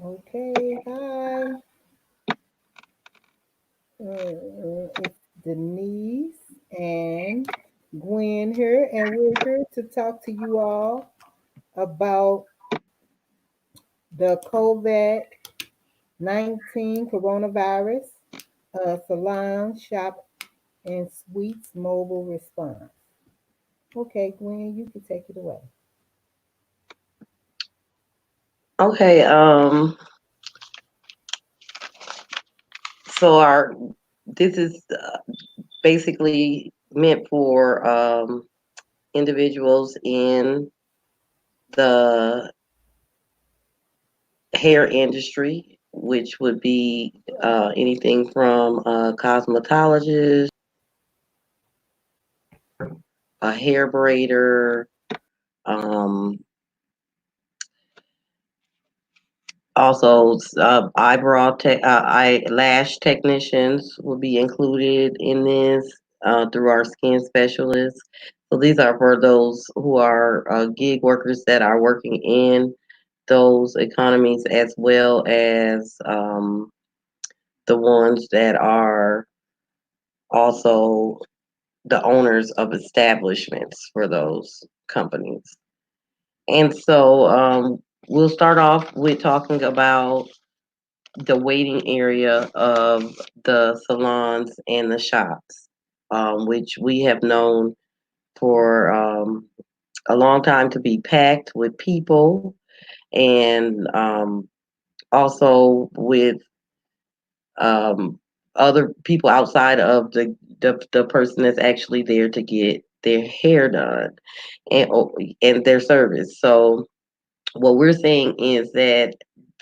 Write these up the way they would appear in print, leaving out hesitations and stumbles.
Okay, hi. It's Denise and Gwen here, and we're here to talk to you all about the COVID-19 coronavirus, Salon, Shop, and Suites mobile response. Okay, Gwen, you can take it away. Okay, so our this is basically meant for individuals in the hair industry, which would be anything from a cosmetologist, a hair braider, um, also eyelash technicians will be included in this through our skin specialists. So these are for those who are gig workers that are working in those economies, as well as the ones that are also the owners of establishments for those companies. And so we'll start off with talking about the waiting area of the salons and the shops, which we have known for a long time to be packed with people, and also with um, other people outside of the person that's actually there to get their hair done and their service. So what we're saying is that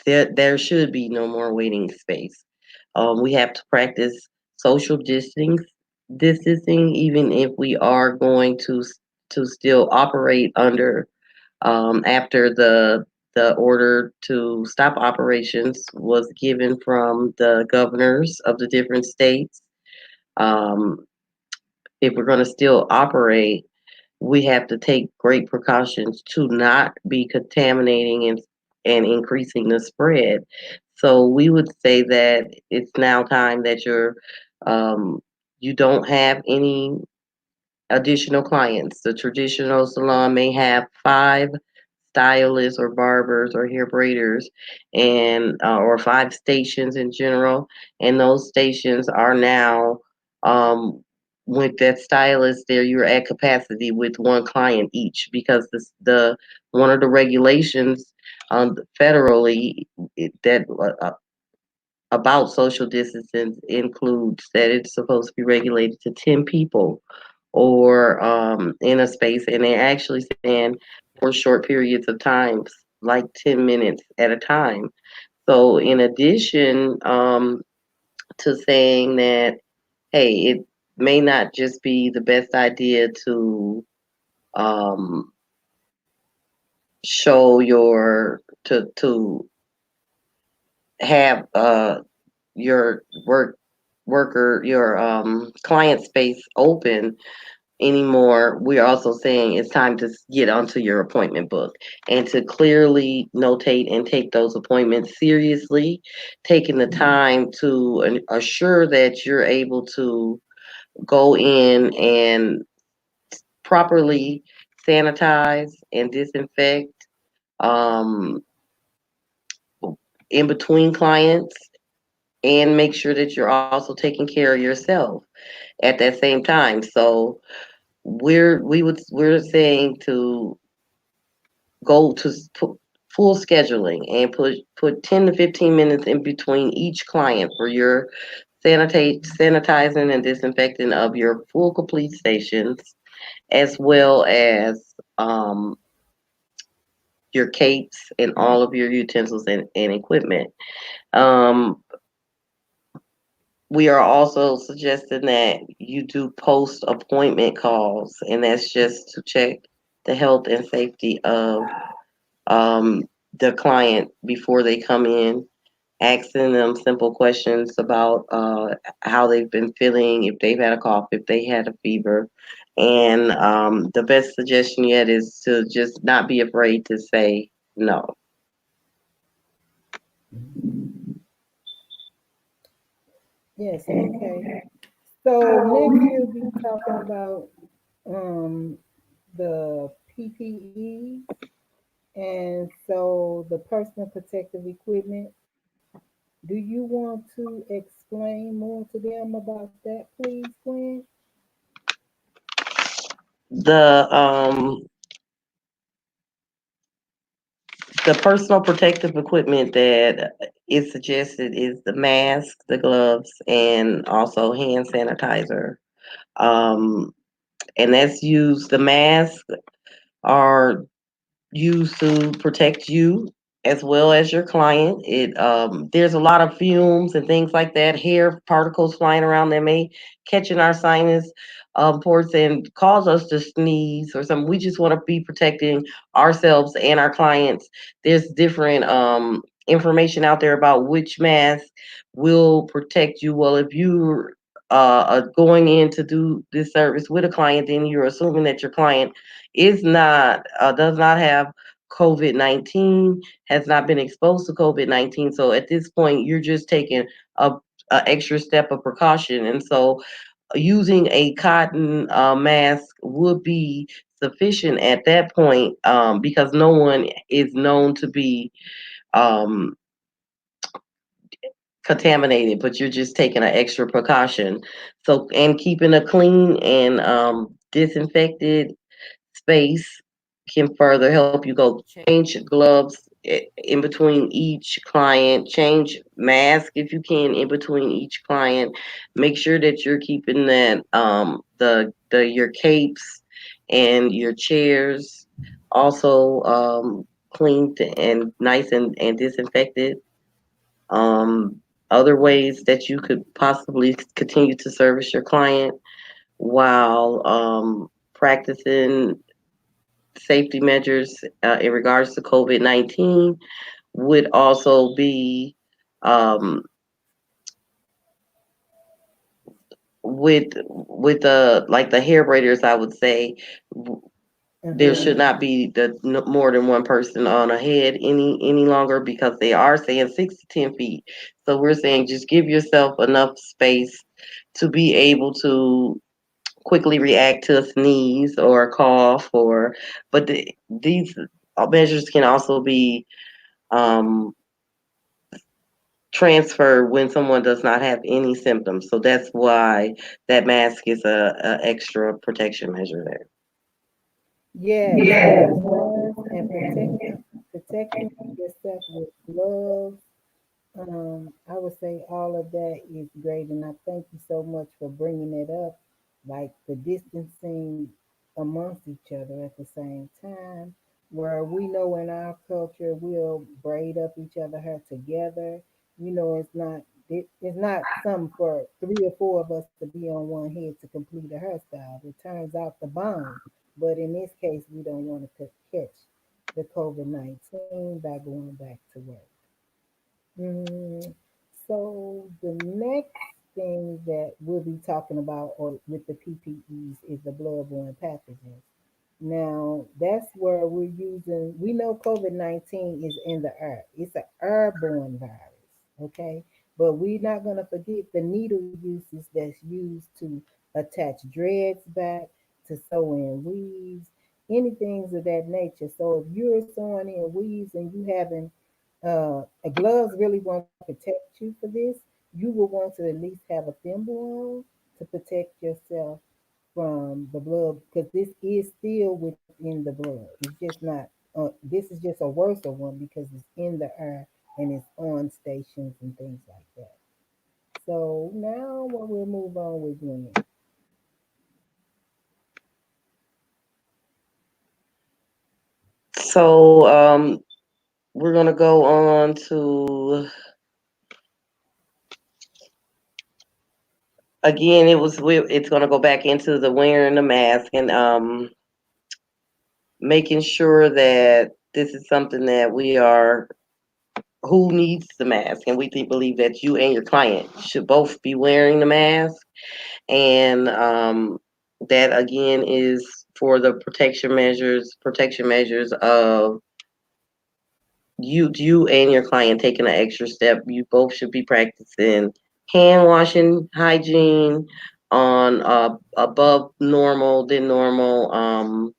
there should be no more waiting space. We have to practice social distancing, even if we are going to still operate under after the order to stop operations was given from the governors of the different states. Um, if we're going to still operate, we have to take great precautions to not be contaminating and increasing the spread. So we would say that it's now time that um, you don't have any additional clients. The traditional salon may have five stylists or barbers or hair braiders, and or five stations in general, and those stations are now with that stylist there, you're at capacity with one client each, because the one of the regulations federally that about social distancing includes that it's supposed to be regulated to 10 people or in a space, and they're actually saying for short periods of time, like 10 minutes at a time. So, in addition to saying that, hey, it may not just be the best idea to um, show to have your your client space open anymore. We're also saying it's time to get onto your appointment book and to clearly notate and take those appointments seriously, taking the time to assure that you're able to go in and properly sanitize and disinfect um, in between clients, and make sure that you're also taking care of yourself at that same time. So we're saying to go to full scheduling and put 10 to 15 minutes in between each client for your sanitizing and disinfecting of your full complete stations, as well as your capes and all of your utensils and equipment. Um, we are also suggesting that you do post appointment calls, and that's just to check the health and safety of um, the client before they come in, asking them simple questions about how they've been feeling, if they've had a cough, if they had a fever. And the best suggestion yet is to just not be afraid to say no. Yes, okay. So next we'll be talking about um, the PPE, and so the personal protective equipment. Do you want to explain more to them about that, please, Gwen? The the personal protective equipment that is suggested is the mask, the gloves, and also hand sanitizer. Um, and that's used. The masks are used to protect you as well as your client. It There's a lot of fumes and things like that, hair particles flying around that may catch in our sinus ports and cause us to sneeze or something. We just want to be protecting ourselves and our clients. There's different information out there about which mask will protect you. Well, if you are going in to do this service with a client, then you're assuming that your client is not does not have COVID-19, has not been exposed to COVID-19. So at this point, you're just taking a, a extra step of precaution, and so using a cotton mask would be sufficient at that point, because no one is known to be um, contaminated, but you're just taking an extra precaution. So, and keeping a clean and disinfected space can further help you go change gloves in between each client, change mask if you can in between each client. Make sure that you're keeping that the your capes and your chairs also cleaned and nice and disinfected. Other ways that you could possibly continue to service your client while practicing safety measures in regards to COVID-19 would also be um, with the like the hair braiders. I would say there Uh-huh. should not be more than one person on a head any longer because they are saying 6 to 10 feet. So we're saying just give yourself enough space to be able to quickly react to a sneeze or a cough but these measures can also be um, transferred when someone does not have any symptoms. So that's why that mask is a extra protection measure there. Yes, yes, mask and protecting yourself with gloves. I would say all of that is great, and I thank you so much for bringing it up, like the distancing amongst each other at the same time, where we know in our culture we'll braid up each other hair together. It's not something for three or four of us to be on one head to complete a hairstyle. It turns out the bond, but in this case, we don't want to catch the COVID-19 by going back to work. Mm, so the next thing that we'll be talking about or with the PPEs is the bloodborne pathogens. Now that's where we know COVID-19 is in the air. It's an airborne virus, okay? But we're not gonna forget the needle uses that's used to attach dreads back, to sew in weaves, any things of that nature. So if you're sewing in weaves and you having gloves really won't protect you for this. You will want to at least have a thimble on to protect yourself from the blood because this is still within the blood. It's just not. This is just a worse one because it's in the air and it's on stations and things like that. So now, what we'll move on with Gwen. So we're gonna go on to again. It's gonna go back into the wearing the mask and making sure that this is something that we are who needs the mask, and we believe that you and your client should both be wearing the mask, and that again is for the protection measures of you and your client taking an extra step. You both should be practicing hand washing hygiene on above normal than normal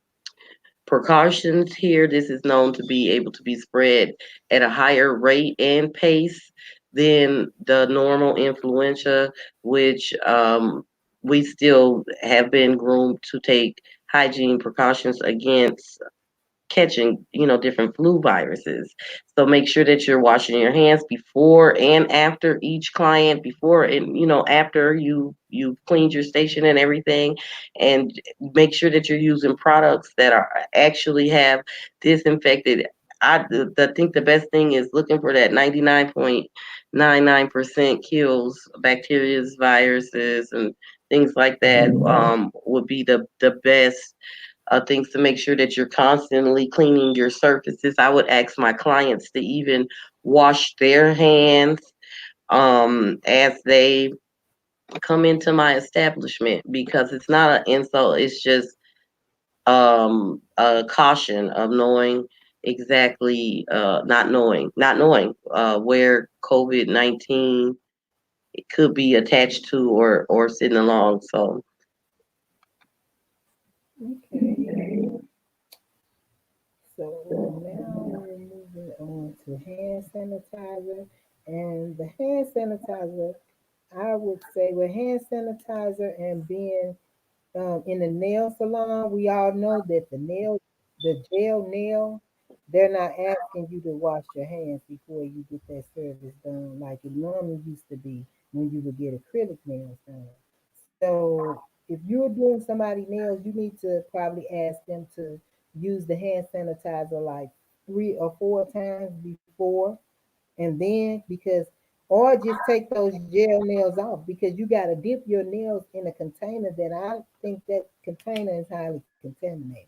precautions here. This is known to be able to be spread at a higher rate and pace than the normal influenza, which we still have been groomed to take hygiene precautions against catching, different flu viruses. So make sure that you're washing your hands before and after each client, before and after you've cleaned your station and everything, and make sure that you're using products that are actually have disinfected. I think the best thing is looking for that 99.99% kills bacteria, viruses, and things like that. Would be the best things to make sure that you're constantly cleaning your surfaces. I would ask my clients to even wash their hands as they come into my establishment, because it's not an insult. It's just a caution of knowing exactly, not knowing where COVID-19 could be attached to or sitting along. So Okay. So now we're moving on to hand sanitizer. And the hand sanitizer, I would say with hand sanitizer and being in the nail salon, we all know that the gel nail, they're not asking you to wash your hands before you get that service done like it normally used to be when you would get acrylic nails done. So if you're doing somebody nails, you need to probably ask them to use the hand sanitizer like 3 or 4 times before and then because or just take those gel nails off because you got to dip your nails in a container that I think that container is highly contaminated.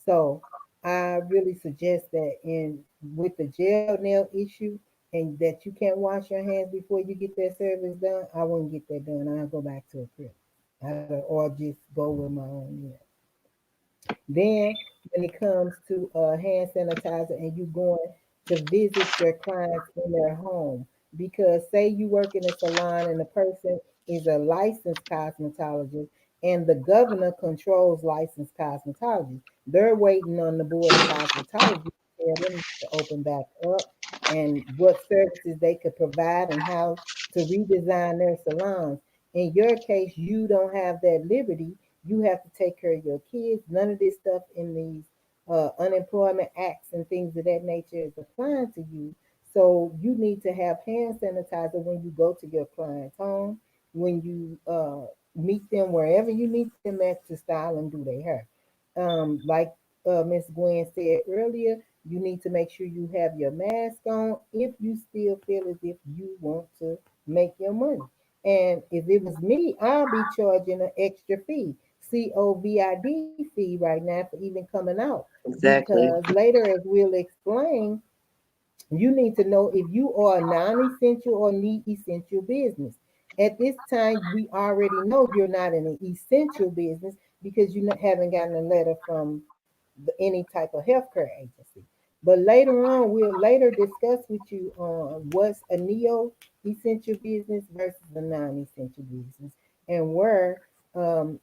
So I really suggest that in with the gel nail issue and that you can't wash your hands before you get that service done, I wouldn't get that done. I'll go back to a crib. Or just go with my own nail. Then, when it comes to hand sanitizer and you going to visit your clients in their home, because say you work in a salon and the person is a licensed cosmetologist and the governor controls licensed cosmetologists, they're waiting on the board of cosmetology to tell them to open back up and what services they could provide and how to redesign their salons. In your case, you don't have that liberty. You have to take care of your kids. None of this stuff in these unemployment acts and things of that nature is applying to you. So you need to have hand sanitizer when you go to your client's home, when you meet them wherever you meet them at to style and do their hair. Like Miss Gwen said earlier, you need to make sure you have your mask on if you still feel as if you want to make your money. And if it was me, I'll be charging an extra fee, COVID fee right now for even coming out. exactly, Because later, as we'll explain, you need to know if you are a non-essential or need essential business. At this time, we already know you're not in an essential business because you haven't gotten a letter from any type of healthcare agency. But later on, we'll later discuss with you on what's a neo essential business versus a non-essential business and where um,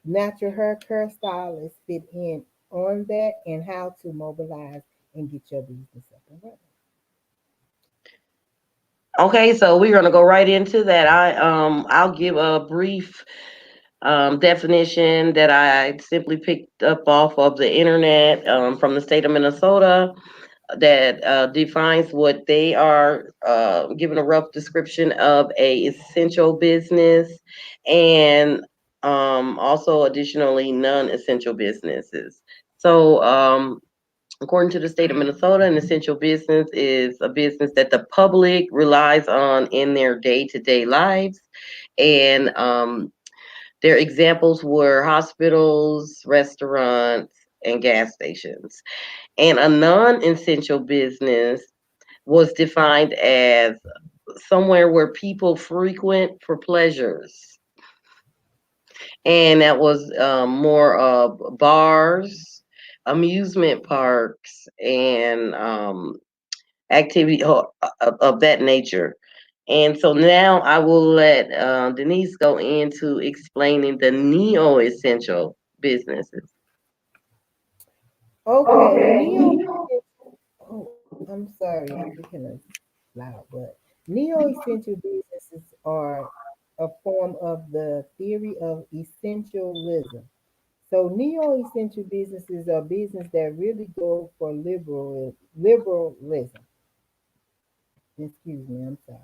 natural hair care stylists fit in on that and how to mobilize and get your business up and running. okay, so we're gonna go right into that. I'll give a brief definition that I simply picked up off of the internet from the state of Minnesota that defines what they are, giving a rough description of a essential business, and also additionally non-essential businesses. So according to the state of Minnesota, an essential business is a business that the public relies on in their day-to-day lives, and their examples were hospitals, restaurants, and gas stations. And a non essential business was defined as somewhere where people frequent for pleasures. And that was more of bars, amusement parks, and activity of that nature. And so now I will let Denise go into explaining the neo essential businesses. Okay, neo. Oh, I'm sorry, I'm kind of loud, but neo-essential businesses are a form of the theory of essentialism. So neo-essential businesses are business that really go for liberalism. Excuse me, I'm sorry.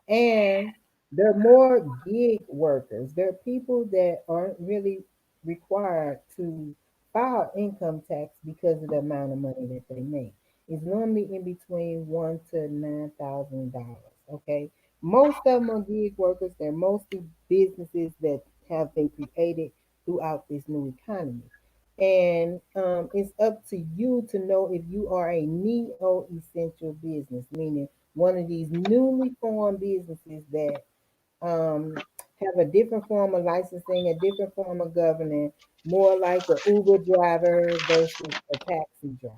And they're more gig workers. They're people that aren't really required to file income tax because of the amount of money that they make. It's normally in between $1,000 to $9,000. Okay, most of them are gig workers. They're mostly businesses that have been created throughout this new economy. And it's up to you to know if you are a neo essential business, meaning one of these newly formed businesses that have a different form of licensing, a different form of governing, more like a Uber driver versus a taxi driver.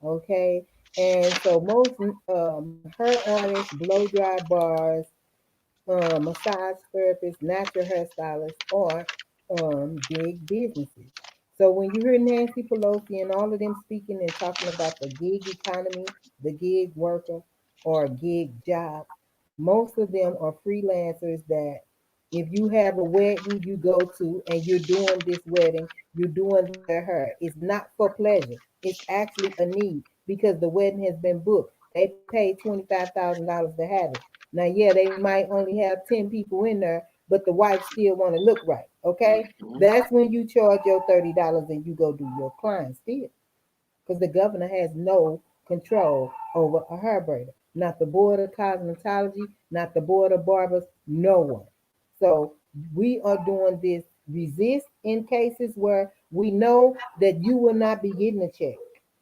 Okay, and so most hair artists, blow dry bars, massage therapists, natural hairstylists are big businesses. So when you hear Nancy Pelosi and all of them speaking and talking about the gig economy, the gig worker, or gig jobs, most of them are freelancers that if you have a wedding you go to and you're doing this wedding, you're doing their hair. It's not for pleasure. It's actually a need because the wedding has been booked. They paid $25,000 to have it. Now, yeah, they might only have 10 people in there, but the wife still want to look right. Okay, that's when you charge your $30 and you go do your client still, because the governor has no control over a hair braider. Not the board of cosmetology, not the board of barbers, no one. So we are doing this resist in cases where we know that you will not be getting a check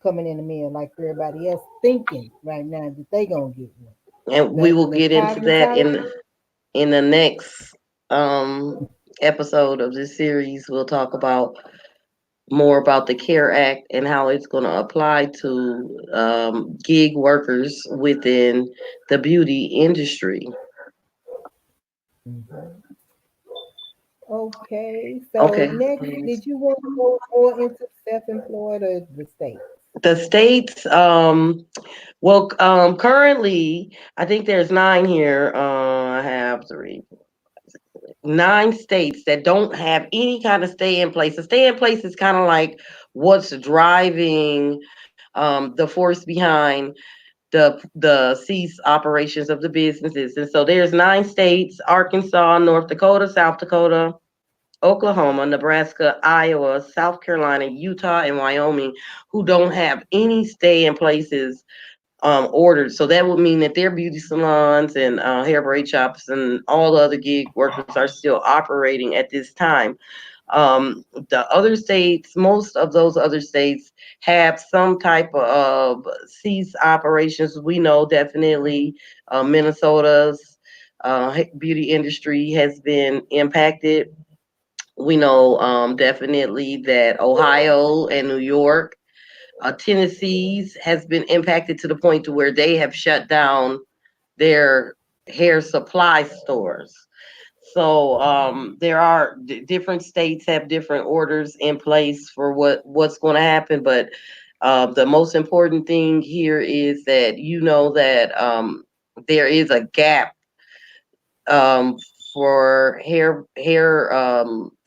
coming in the mail like everybody else thinking right now that they gonna get one. And we will The get into that cosmetology. in the next um, episode of this series. We'll talk about more about the CARE Act and how it's going to apply to gig workers within the beauty industry. Mhm. Okay, so Okay. next, did you want to go more into self-employed or the states? The states, well, currently, I think there's nine here. I have three, nine states that don't have any kind of stay in place. The stay in place is kind of like what's driving the force behind the cease operations of the businesses. And so there's nine states: Arkansas, North Dakota, South Dakota, Oklahoma, Nebraska, Iowa, South Carolina, Utah, and Wyoming, who don't have any stay in places ordered. So that would mean that their beauty salons and hair braid shops and all the other gig workers are still operating at this time. The other states, most of those other states have some type of cease operations. We know definitely Minnesota's beauty industry has been impacted. We know definitely that Ohio and New York, Tennessee's has been impacted to the point to where they have shut down their hair supply stores. So there are different states have different orders in place for what's going to happen, but the most important thing here is that you know that there is a gap um, for hair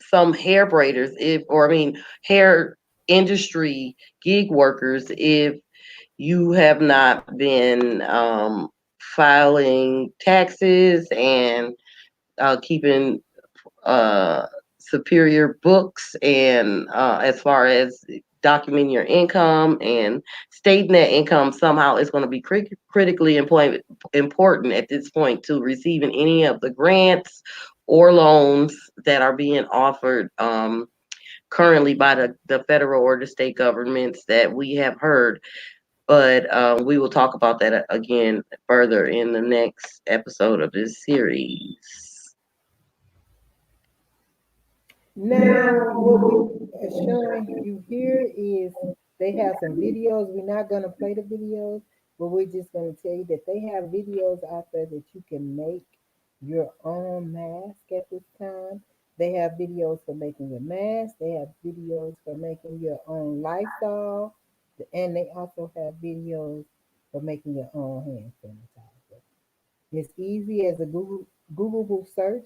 some hair braiders if or I mean hair industry gig workers if you have not been filing taxes and keeping uh, superior books and as far as documenting your income and stating that income somehow is going to be critically important at this point to receiving any of the grants or loans that are being offered currently by the federal or the state governments that we have heard. But we will talk about that again further in the next episode of this series. Now, what we are showing you here is they have some videos. We're not going to play the videos, but we're just going to tell you that they have videos out there that you can make your own mask at this time. They have videos for making your mask. They have videos for making your own Lysol, and they also have videos for making your own hand sanitizer. It's easy as a Googleable search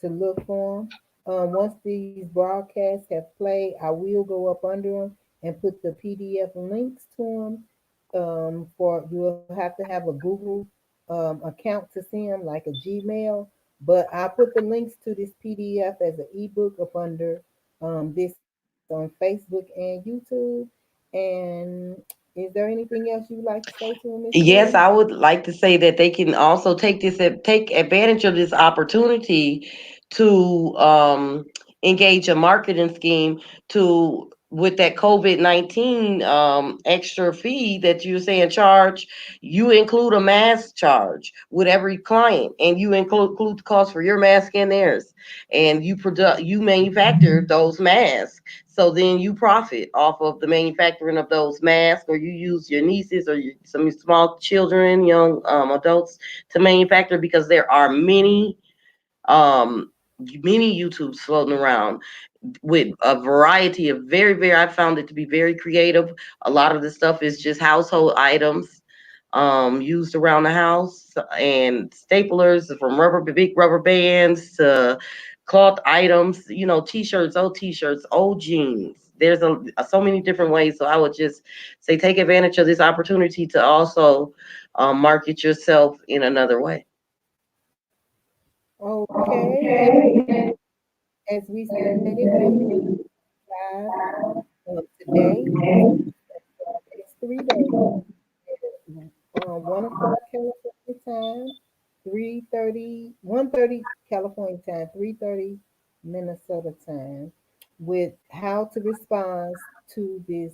to look for them. Once these broadcasts have played, I will go up under them and put the PDF links to them. For you'll have to have a Google account to see them, like a Gmail. But I put the links to this PDF as an ebook up under this on Facebook and YouTube. And is there anything else you'd like to say to them, Miss Gwen? Yes, I would like to say that they can also take advantage of this opportunity to engage a marketing scheme to with that COVID-19 extra fee that you're saying charge. You include a mask charge with every client, and you include the cost for your mask and theirs, and you manufacture those masks. So then you profit off of the manufacturing of those masks, or you use your nieces or some small children, young adults to manufacture, because there are um, many YouTubes floating around with a variety of I found it to be very creative. A lot of the stuff is just household items used around the house, and staplers from big rubber bands to cloth items, t-shirts, old jeans. There's so many different ways. So I would just say take advantage of this opportunity to also market yourself in another way. Okay, and as we stated, we will live today and for the next 3 days. 1 o'clock California time, 3:30, 1:30 California time, 3:30 Minnesota time, with how to respond to this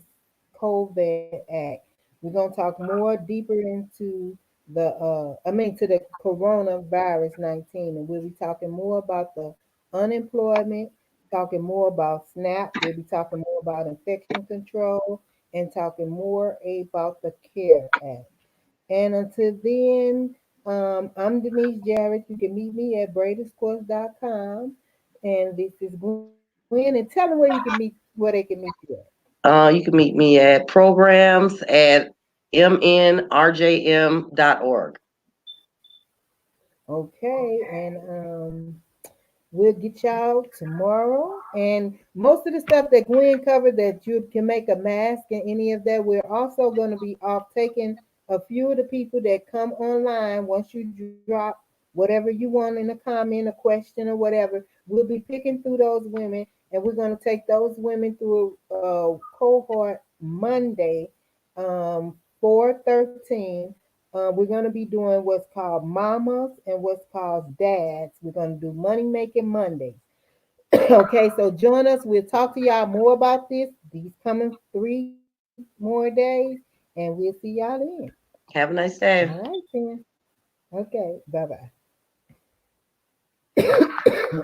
COVID act. We're gonna talk more deeper into to the coronavirus 19, and we'll be talking more about the unemployment, talking more about SNAP. We'll be talking more about infection control, and talking more about the CARE Act. And until then, I'm Denise Jarrett. You can meet me at braiderscourse.com. And this is Gwen. And tell them where they can meet you at. You can meet me at programs at mnrjm.org. Okay. And we'll get y'all tomorrow. And most of the stuff that Gwen covered that you can make a mask and any of that, we're also going to be off taking a few of the people that come online. Once you drop whatever you want in a comment, a question, or whatever, we'll be picking through those women, and we're going to take those women through a cohort Monday, 413. We're going to be doing what's called mamas and what's called dads. We're going to do money making Mondays. Okay, so join us. We'll talk to y'all more about this these coming 3 more days, and we'll see y'all then. Have a nice All day. right, then. Okay, bye bye.